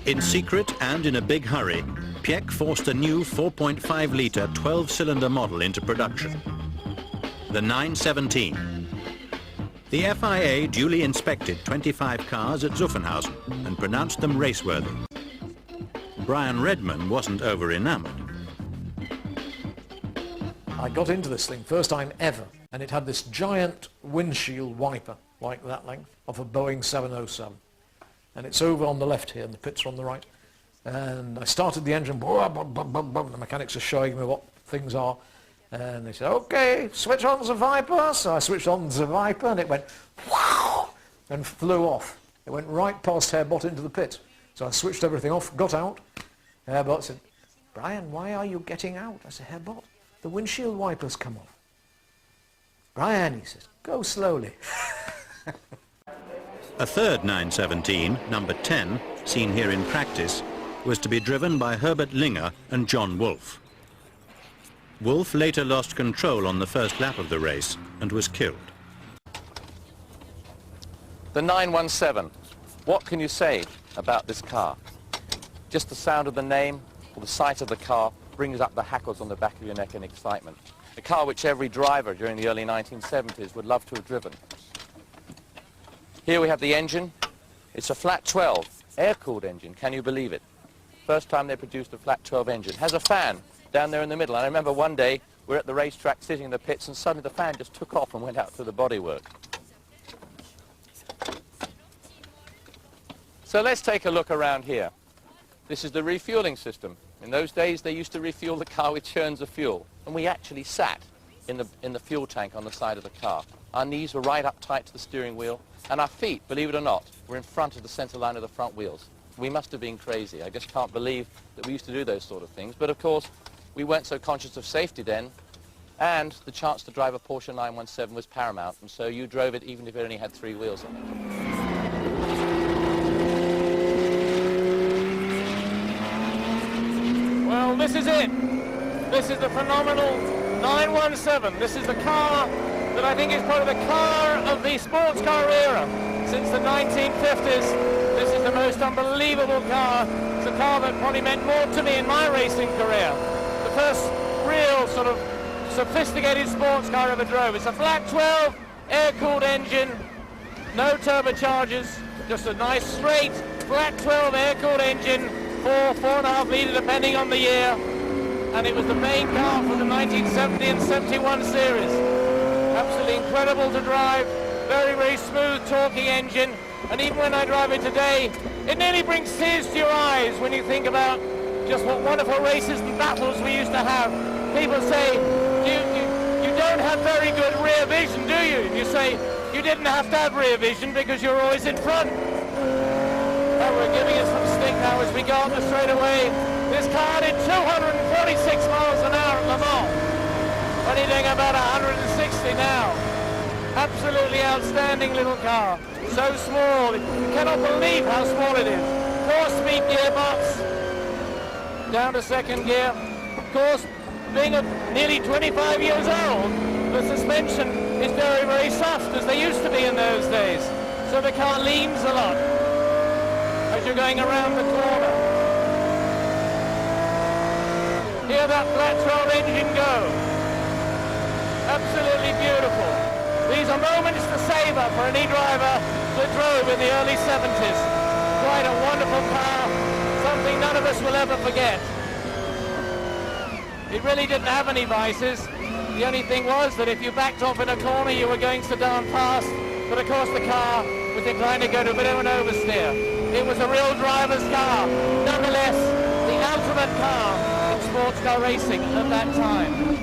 In secret and in a big hurry, Piech forced a new 4.5-litre 12-cylinder model into production, the 917. The FIA duly inspected 25 cars at Zuffenhausen and pronounced them raceworthy. Brian Redman wasn't over-enamoured. I got into this thing first time ever, and it had this giant windshield wiper, like that length, of a Boeing 707. And it's over on the left here, and the pits are on the right. And I started the engine, the mechanics are showing me what things are. And they said, okay, switch on the Viper. So I switched on the Viper, and it went, wow, and flew off. It went right past Herbot into the pit. So I switched everything off, got out. Herbot said, Brian, why are you getting out? I said, Herbot, the windshield wipers come off. Brian, he says, go slowly. A third 917, number 10, seen here in practice, was to be driven by Herbert Linger and John Wolf. Wolf later lost control on the first lap of the race and was killed. The 917, what can you say about this car? Just the sound of the name or the sight of the car brings up the hackles on the back of your neck in excitement. A car which every driver during the early 1970s would love to have driven. Here we have the engine. It's a flat 12, air-cooled engine, can you believe it? First time they produced a flat 12 engine. Has a fan down there in the middle. And I remember one day we're at the racetrack sitting in the pits and suddenly the fan just took off and went out through the bodywork. So let's take a look around here. This is the refueling system. In those days they used to refuel the car with churns of fuel, and we actually sat in the fuel tank on the side of the car. Our knees were right up tight to the steering wheel, and our feet, believe it or not, were in front of the center line of the front wheels. We must have been crazy. I just can't believe that we used to do those sort of things. But of course, we weren't so conscious of safety then, and the chance to drive a Porsche 917 was paramount, and so you drove it even if it only had 3 wheels on it. Well, this is it. This is the phenomenal 917. This is the car that I think is probably the car of the sports car era. Since the 1950s, this is the most unbelievable car. It's a car that probably meant more to me in my racing career. The first real sort of sophisticated sports car I ever drove. It's a flat 12 air-cooled engine, no turbochargers, just a nice straight flat 12 air-cooled engine, 4.5 litre depending on the year, and it was the main car for the 1970 and 71 series. Absolutely incredible to drive, very, very smooth, talking engine, and even when I drive it today, it nearly brings tears to your eyes when you think about just what wonderful races and battles we used to have. People say, you don't have very good rear vision, do you? And you say, you didn't have to have rear vision because you're always in front. And we're giving it some stick now as we go on the straightaway. This car did 246 miles an hour at Le Mans. Only doing about 160 now. Absolutely outstanding little car. So small, you cannot believe how small it is. 4-speed gearbox, down to second gear. Of course, being nearly 25 years old, the suspension is very, very soft, as they used to be in those days. So the car leans a lot as you're going around the corner. Hear that flat 12 engine go. Absolutely beautiful. These are moments to savor for any driver that drove in the early 70s. Quite a wonderful car, something none of us will ever forget. It really didn't have any vices. The only thing was that if you backed off in a corner, you were going sedan fast, but of course the car was inclined to go to a bit of an oversteer. It was a real driver's car. Nonetheless, the ultimate car in sports car racing at that time.